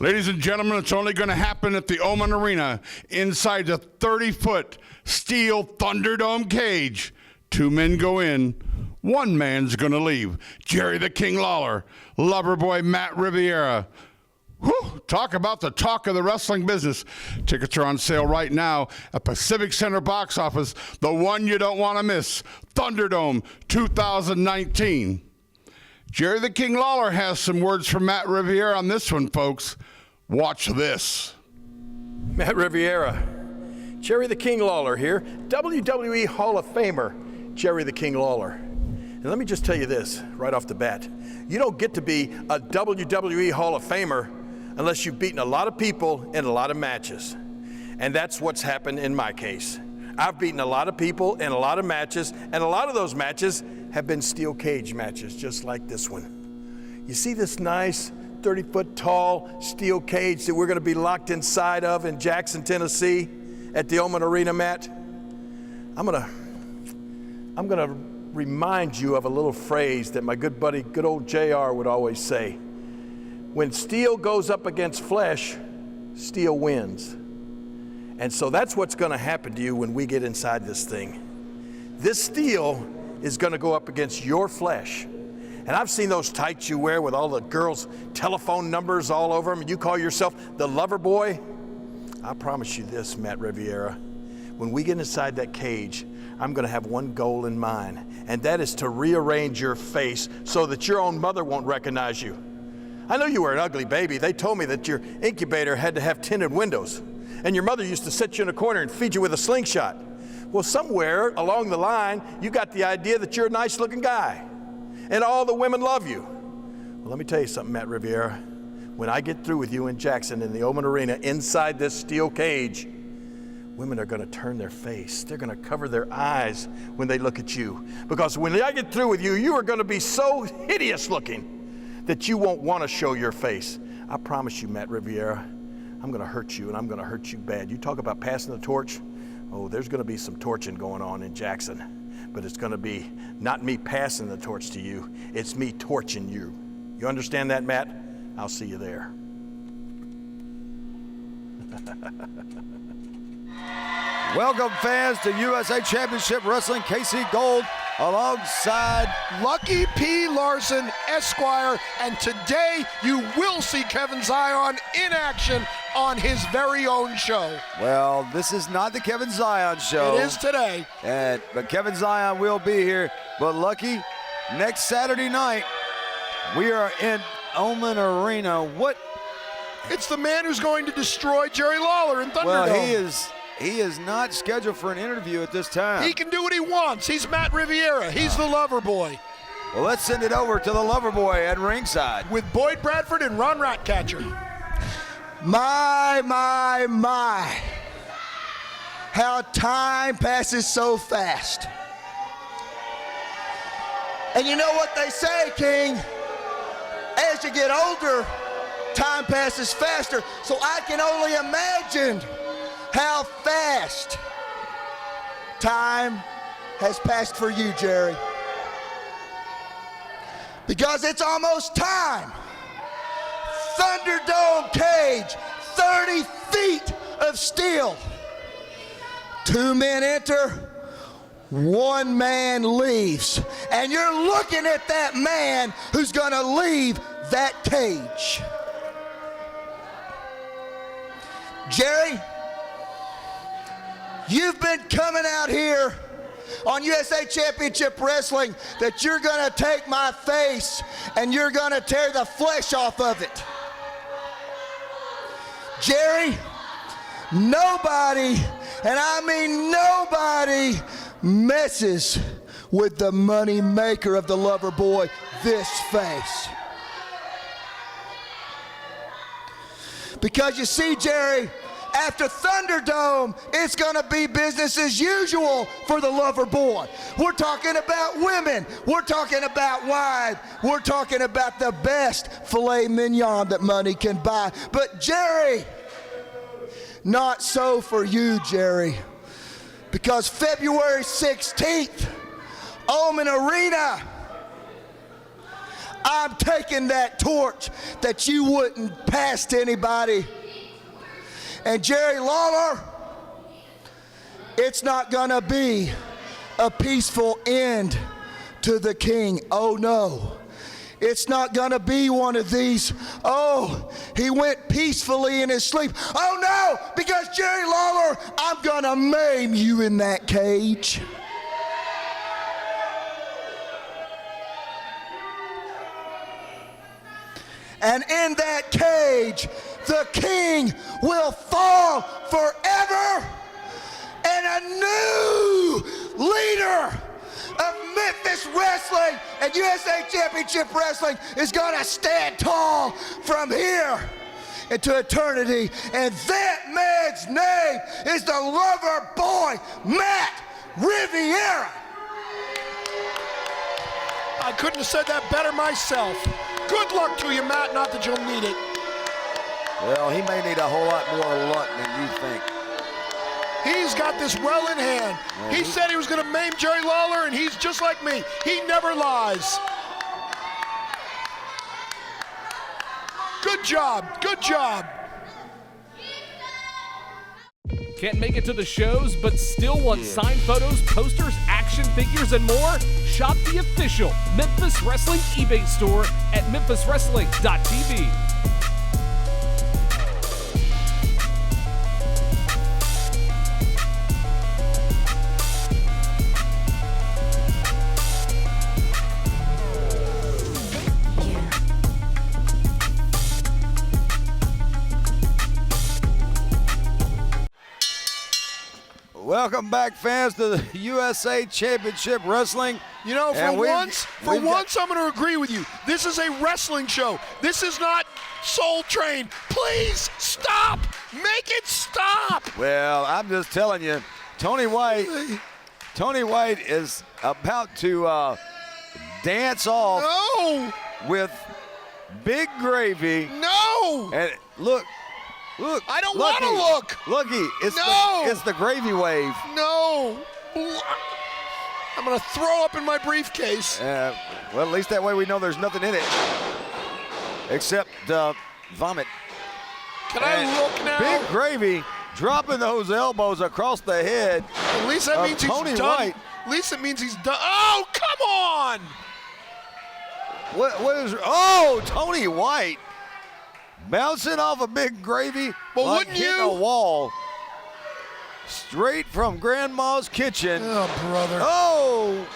Ladies and gentlemen, it's only going to happen at the Oman Arena inside the 30-foot steel Thunderdome cage. 2 men go in. 1 man's going to leave. Jerry the King Lawler, Loverboy Matt Riviera. Whew, talk about the talk of the wrestling business. Tickets are on sale right now at Pacific Center box office. The one you don't want to miss, Thunderdome 2019. Jerry the King Lawler has some words from Matt Riviera on this one, folks. Watch this. Matt Riviera, Jerry the King Lawler here, WWE Hall of Famer, Jerry the King Lawler. And let me just tell you this right off the bat. You don't get to be a WWE Hall of Famer unless you've beaten a lot of people in a lot of matches. And that's what's happened in my case. I've beaten a lot of people in a lot of matches, and a lot of those matches have been steel cage matches, just like this one. You see this nice 30-foot tall steel cage that we're going to be locked inside of in Jackson, Tennessee at the Oman Arena, Matt? I'm going to remind you of a little phrase that my good buddy, good old JR would always say. When steel goes up against flesh, steel wins. And so that's what's going to happen to you when we get inside this thing. This steel is going to go up against your flesh. And I've seen those tights you wear with all the girls' telephone numbers all over them, and you call yourself the lover boy. I promise you this, Matt Riviera, when we get inside that cage, I'm going to have one goal in mind, and that is to rearrange your face so that your own mother won't recognize you. I know you were an ugly baby. They told me that your incubator had to have tinted windows, and your mother used to sit you in a corner and feed you with a slingshot. Well, somewhere along the line, you got the idea that you're a nice-looking guy, and all the women love you. Well, let me tell you something, Matt Riviera. When I get through with you in Jackson in the Oman Arena inside this steel cage, women are going to turn their face. They're going to cover their eyes when they look at you. Because when I get through with you, you are going to be so hideous looking that you won't want to show your face. I promise you, Matt Riviera, I'm going to hurt you, and I'm going to hurt you bad. You talk about passing the torch. Oh, there's going to be some torching going on in Jackson. But it's going to be not me passing the torch to you. It's me torching you. You understand that, Matt? I'll see you there. Welcome, fans, to USA Championship Wrestling. KC Gold alongside Lucky P. Larson, Esquire, and today you will see Kevin Zion in action on his very own show. Well, this is not the Kevin Zion show. It is today. But Kevin Zion will be here. But Lucky, next Saturday night, we are in Oman Arena. It's the man who's going to destroy Jerry Lawler in Thunderdome. Well, he is not scheduled for an interview at this time. He can do what he wants. He's Matt Riviera. He's the lover boy. Well, let's send it over to the lover boy at ringside. With Boyd Bradford and Ron Ratcatcher. My. How time passes so fast. And you know what they say, King? As you get older, time passes faster. So I can only imagine how fast time has passed for you, Jerry. Because it's almost time. Thunderdome cage, 30 feet of steel. 2 men enter, 1 man leaves. And you're looking at that man who's gonna leave that cage. Jerry, you've been coming out here on USA Championship Wrestling that you're gonna take my face and you're gonna tear the flesh off of it. Jerry, nobody, and I mean nobody, messes with the money maker of the lover boy, this face. Because you see, Jerry, after Thunderdome, it's gonna be business as usual for the lover boy. We're talking about women. We're talking about wine. We're talking about the best filet mignon that money can buy. But Jerry, not so for you, Jerry. Because February 16th, Oman Arena, I'm taking that torch that you wouldn't pass to anybody. And Jerry Lawler, it's not gonna be a peaceful end to the king. Oh no. It's not gonna be one of these, oh, he went peacefully in his sleep. Oh no, because Jerry Lawler, I'm gonna maim you in that cage. And in that cage, the king will fall forever, and a new leader of Memphis Wrestling and USA Championship Wrestling is gonna stand tall from here into eternity. And that man's name is the lover boy, Matt Riviera. I couldn't have said that better myself. Good luck to you, Matt, not that you'll need it. Well, he may need a whole lot more luck than you think. He's got this well in hand. He said he was going to maim Jerry Lawler, and he's just like me. He never lies. Good job. Good job. Can't make it to the shows, but still want signed photos, posters, action figures, and more? Shop the official Memphis Wrestling eBay store at memphiswrestling.tv. Welcome back, fans, to the USA Championship Wrestling. You know, And for we've- once, we've got- I'm going to agree with you. This is a wrestling show. This is not Soul Train. Please stop. Make it stop. Well, I'm just telling you, Tony White is about to dance off No. with Big Gravy. No. And look. I don't Lucky, want to look. Looky, it's No. it's the gravy wave. No. I'm going to throw up in my briefcase. Well, at least that way we know there's nothing in it except vomit. Can I look now? Big Gravy dropping those elbows across the head. At least that means he's Tony done. White. At least it means he's done. Oh, come on. What is? Oh, Tony White bouncing off a Big Gravy, But like wouldn't hitting you? a wall. Straight from Grandma's kitchen. Oh, brother. Oh!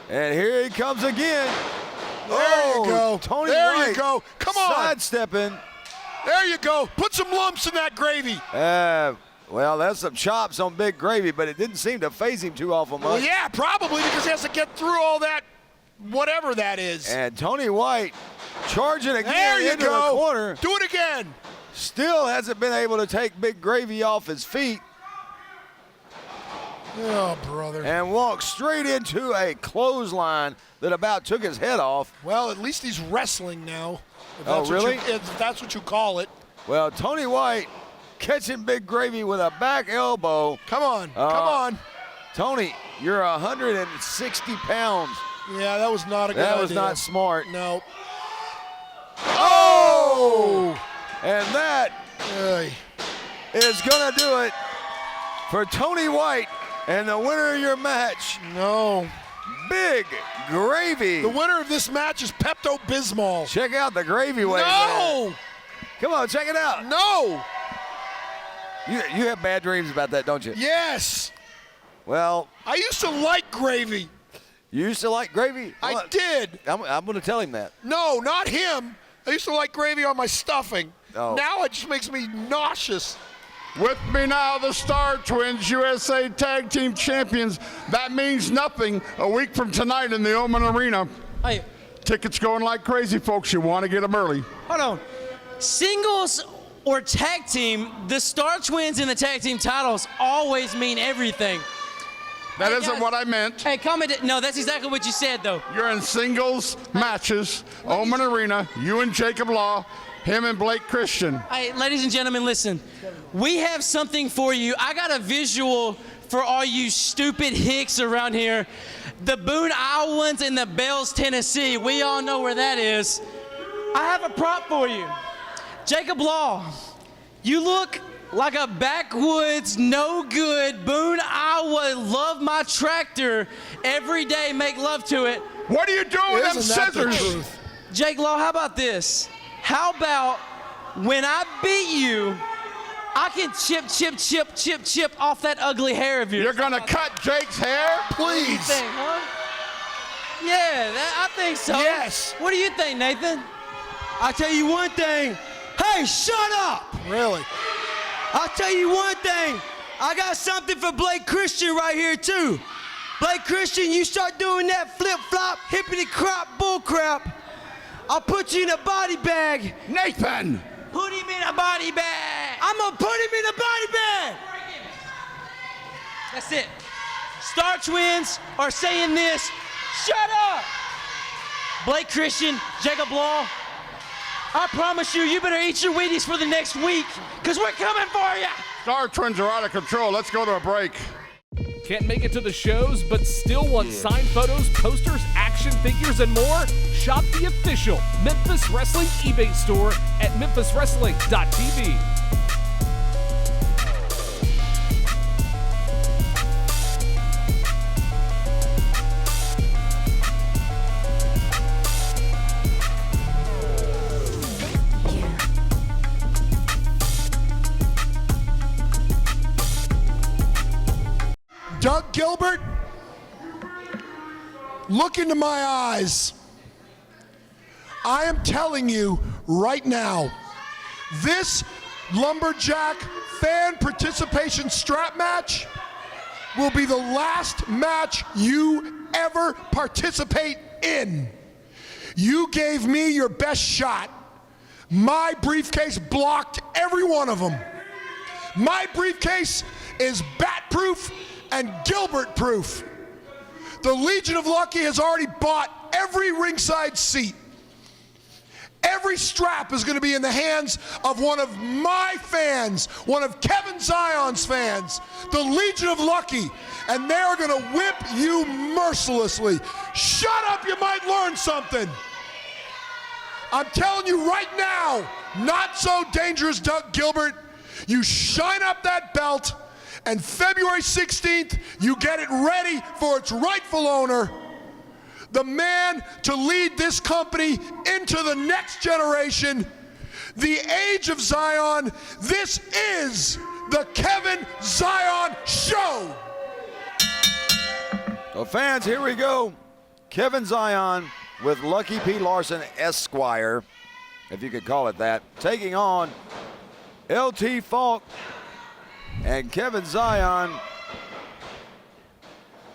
And here he comes again. There you go. Tony There White you go. Come on. sidestepping. There you go. Put some lumps in that gravy. Well, that's some chops on Big Gravy, but it didn't seem to phase him too awful much. Well, yeah, probably because he has to get through all that, whatever that is. And Tony White charging again There you into go. the corner. Do it again. Still hasn't been able to take Big Gravy off his feet Oh, brother. and walks straight into a clothesline that about took his head off. Well, at least he's wrestling now. If Oh, that's what really? if that's what you call it. Well, Tony White catching Big Gravy with a back elbow. Come on. Come on. Tony, you're 160 pounds. Yeah, that was not a good idea. That was not smart. No. Oh! And that Ay. is going to do it for Tony White and the winner of your match, No. Big Gravy. The winner of this match is Pepto-Bismol. Check out the gravy wave. No. Come on, check it out. No. You have bad dreams about that, don't you? Yes. Well, I used to like gravy. you used to like gravy? I Well, did. I'm going to tell him that. No, not him. I used to like gravy on my stuffing. Oh. Now it just makes me nauseous. With me now, the Starr Twins, USA Tag Team Champions. That means nothing a week from tonight in the Oman Arena. Hey, Tickets going like crazy, folks. You want to get them early. hold on. Singles or tag team, the Starr Twins in the tag team titles always mean everything. That Hey, isn't guys. what I meant. Hey, comment. No, that's exactly what you said, though. You're in singles matches, Oman Arena. You and Jacob Law, him and Blake Christian. Hey, ladies and gentlemen, listen. We have something for you. I got a visual for all you stupid hicks around here. the Boone, Iowans, and the Bells, Tennessee. We all know where that is. I have a prop for you. Jacob Law, you look like a backwoods, no good Boone, Iowa, love my tractor every day, make love to it. What are you doing with them Isn't that the scissors? truth? Jake Law, how about this? How about when I beat you, I can chip off that ugly hair of yours. You're gonna cut Jake's hair? Please. Thing, huh? Yeah, I think so. Yes. What do you think, Nathan? I'll tell you one thing. Hey, shut up! Really? I'll tell you one thing. I got something for Blake Christian right here, too. Blake Christian, you start doing that flip-flop, hippity-crop bullcrap, I'll put you in a body bag. Nathan! Put him in a body bag. I'm gonna put him in a body bag. That's it. Starr Twins are saying this. Shut up! Blake Christian, Jacob Law, I promise you, you better eat your Wheaties for the next week, because we're coming for you! Starr Twins are out of control. Let's go to a break. Can't make it to the shows, but still want signed photos, posters, action figures, and more? Shop the official Memphis Wrestling eBay store at memphiswrestling.tv. Doug Gilbert, look into my eyes. I am telling you right now, this Lumberjack fan participation strap match will be the last match you ever participate in. You gave me your best shot. My briefcase blocked every one of them. My briefcase is bat-proof and Gilbert-proof. The Legion of Lucky has already bought every ringside seat. Every strap is going to be in the hands of one of my fans, one of Kevin Zion's fans, the Legion of Lucky, and they're going to whip you mercilessly. Shut up, you might learn something. I'm telling you right now, not so dangerous, Doug Gilbert. You shine up that belt, and February 16th, you get it ready for its rightful owner, the man to lead this company into the next generation, the age of Zion. This is the Kevin Zion Show. So fans, here we go. Kevin Zion with Lucky P. Larson Esquire, if you could call it that, taking on LT Faulk. And Kevin Zion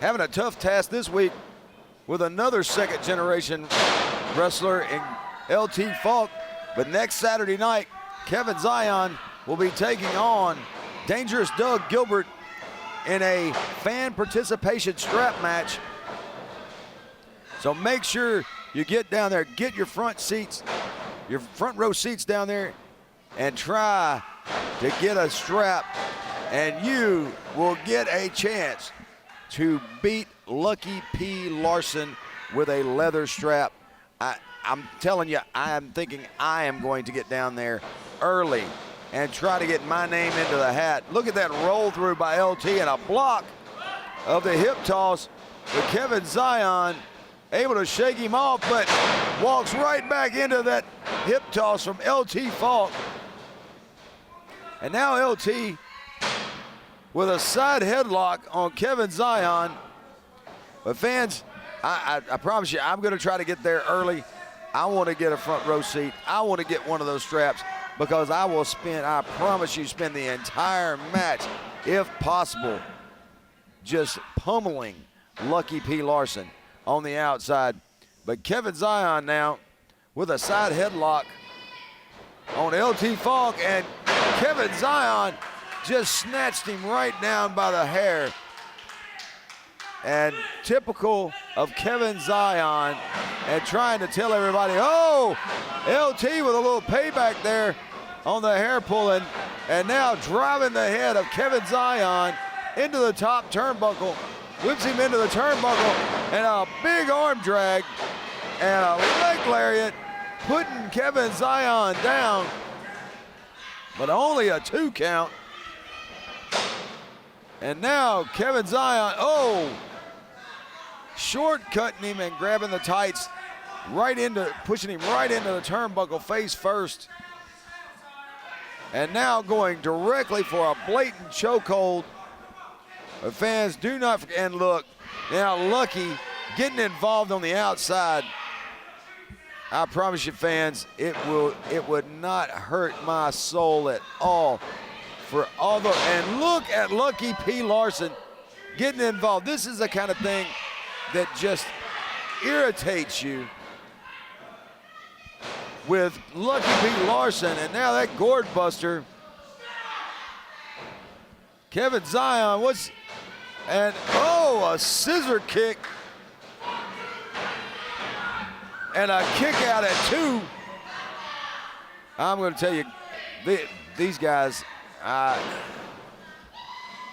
having a tough task this week with another second-generation wrestler in LT Faulk. But next Saturday night, Kevin Zion will be taking on Dangerous Doug Gilbert in a fan participation strap match. So make sure you get down there, get your front seats, your front row seats down there, and try to get a strap, and you will get a chance to beat Lucky P. Larson with a leather strap. I'm telling you, I am thinking I am going to get down there early and try to get my name into the hat. Look at that roll through by LT and a block of the hip toss. But Kevin Zion able to shake him off, but walks right back into that hip toss from LT Faulk. And now LT with a side headlock on Kevin Zion. But fans, I promise you, I'm gonna try to get there early. I want to get a front row seat. I want to get one of those straps because I will spend, I promise you, spend the entire match, if possible, just pummeling Lucky P. Larson on the outside. But Kevin Zion now with a side headlock on LT Faulk, and Kevin Zion just snatched him right down by the hair. And typical of Kevin Zion, and trying to tell everybody, oh, LT with a little payback there on the hair pulling, and now driving the head of Kevin Zion into the top turnbuckle. whips him into the turnbuckle, and a big arm drag, and a leg lariat, putting Kevin Zion down, but only a 2 count. And now Kevin Zion, shortcutting him and grabbing the tights, pushing him right into the turnbuckle face first. And now going directly for a blatant chokehold. The fans do not forget, and look, now Lucky getting involved on the outside. I promise you fans, it would not hurt my soul at all for all the, and look at Lucky P. Larson getting involved. This is the kind of thing that just irritates you with Lucky P. Larson, and now that gourd buster. Kevin Zion, a scissor kick. And a kick out at 2. I'm going to tell you, these guys, I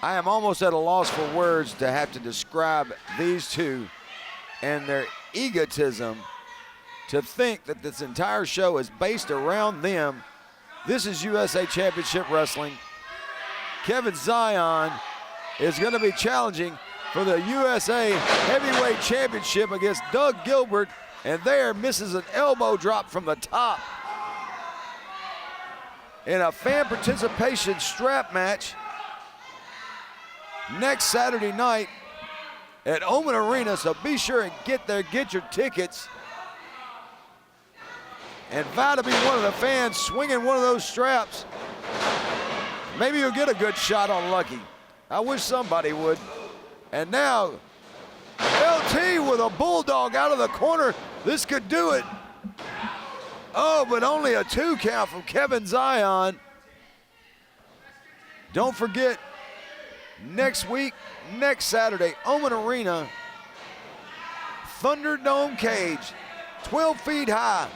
am almost at a loss for words to have to describe these two and their egotism, to think that this entire show is based around them. This is USA Championship Wrestling. Kevin Zion is going to be challenging for the USA Heavyweight Championship against Doug Gilbert, and there misses an elbow drop from the top in a fan participation strap match next Saturday night at Omen Arena. So be sure and get there, get your tickets, and vow to be one of the fans swinging one of those straps. Maybe you'll get a good shot on Lucky. I wish somebody would. And now LT with a bulldog out of the corner. This could do it. Oh, but only a 2 count from Kevin Zion. Don't forget, next week, next Saturday, Omen Arena, Thunderdome cage, 12 feet high,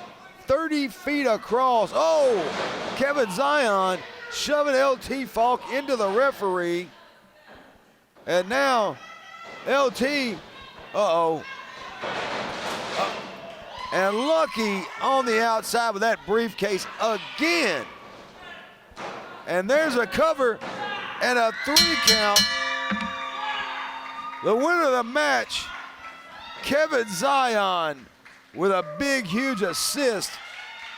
30 feet across. Oh, Kevin Zion shoving LT Faulk into the referee. And now LT, and Lucky on the outside with that briefcase again. And there's a cover and a 3 count. The winner of the match, Kevin Zion, with a big, huge assist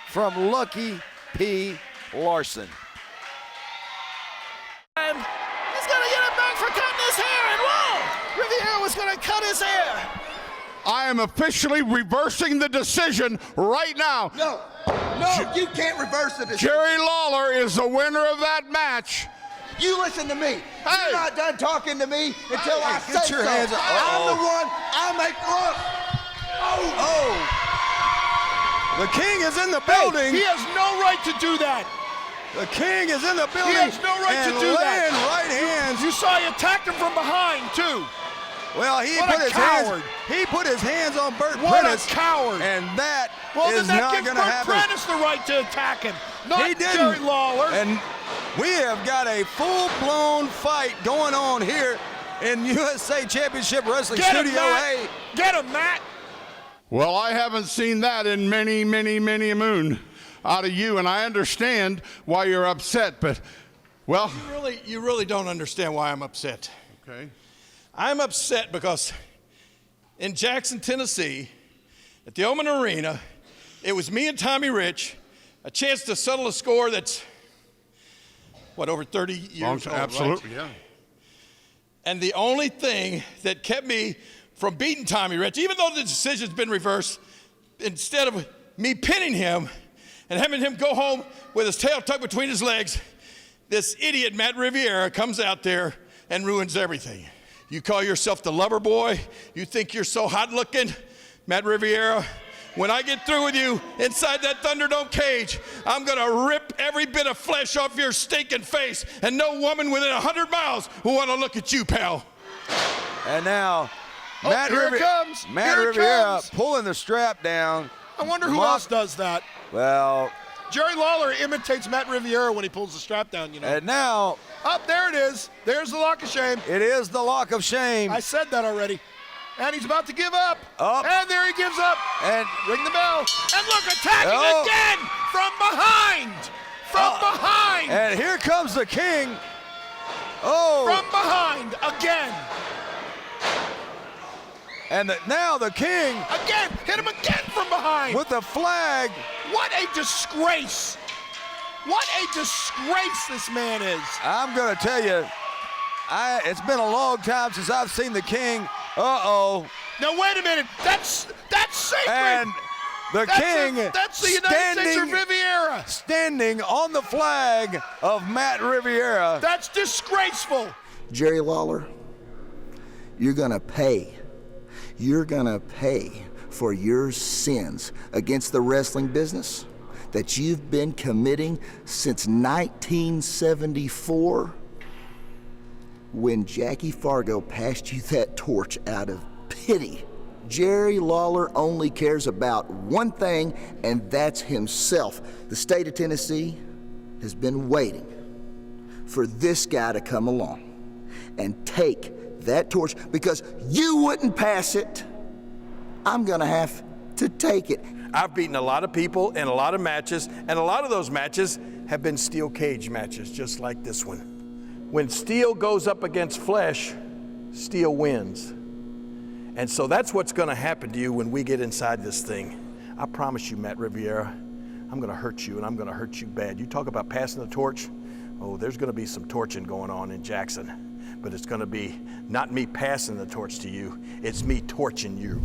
from Lucky P. Larson. And he's gonna get it back for cutting his hair, and whoa! Riviera was gonna cut his hair. I am officially reversing the decision right now. No, you can't reverse the decision. Jerry Lawler is the winner of that match. You listen to me. Hey. You're not done talking to me until I say get your so. hands up. I'm the one. I'll make look. The King is in the building. He has no right to do that. The King is in the building. He has no right to do that. Right hands. You saw he attacked him from behind too. Well, he What put a his coward. hands. He put his hands on Bert What Prentice. a coward. And that Well, is then that not gives going to Bert happen. Prentice the right to attack him, not He didn't. Jerry Lawler. And we have got a full-blown fight going on here in USA Championship Wrestling Get him, Studio Matt. A. Get him, Matt. Well, I haven't seen that in many, many, many a moon out of you, and I understand why you're upset, but, well. You really don't understand why I'm upset. Okay. I'm upset because in Jackson, Tennessee, at the Omen Arena, it was me and Tommy Rich, a chance to settle a score that's, over 30 years old, Absolutely, right? yeah. And the only thing that kept me from beating Tommy Rich, even though the decision's been reversed, instead of me pinning him and having him go home with his tail tucked between his legs, this idiot Matt Riviera comes out there and ruins everything. You call yourself the lover boy, you think you're so hot looking, Matt Riviera. When I get through with you inside that Thunderdome cage, I'm gonna rip every bit of flesh off your stinking face, and no woman within 100 miles will wanna look at you, pal. And now, Matt here it comes. Matt Here it Riviera comes. pulling the strap down. I wonder who else does that. Well, Jerry Lawler imitates Matt Riviera when he pulls the strap down, you know. And now, Up, there it is. There's the lock of shame. it is the lock of shame. I said that already. And he's about to give up. Up. And there he gives up. And Ring the bell. And look, attacking Oh. again from behind. From behind. and here comes the king. Oh, From behind again. and now the king Again. Hit him again from behind. with the flag. What a disgrace. What a disgrace this man is. I'm going to tell you, it's been a long time since I've seen the king. Uh-oh. Now, wait a minute. That's sacred. And the king That's the United States of standing, Riviera. standing on the flag of Matt Riviera. That's disgraceful. Jerry Lawler, you're gonna pay. You're gonna pay for your sins against the wrestling business that you've been committing since 1974 when Jackie Fargo passed you that torch out of pity. Jerry Lawler only cares about one thing, and that's himself. The state of Tennessee has been waiting for this guy to come along and take that torch because you wouldn't pass it. I'm gonna have to take it. I've beaten a lot of people in a lot of matches, and a lot of those matches have been steel cage matches, just like this one. When steel goes up against flesh, steel wins. And so that's what's gonna happen to you when we get inside this thing. I promise you, Matt Riviera, I'm gonna hurt you, and I'm gonna hurt you bad. You talk about passing the torch, oh, there's gonna be some torching going on in Jackson. But it's gonna be not me passing the torch to you, it's me torching you.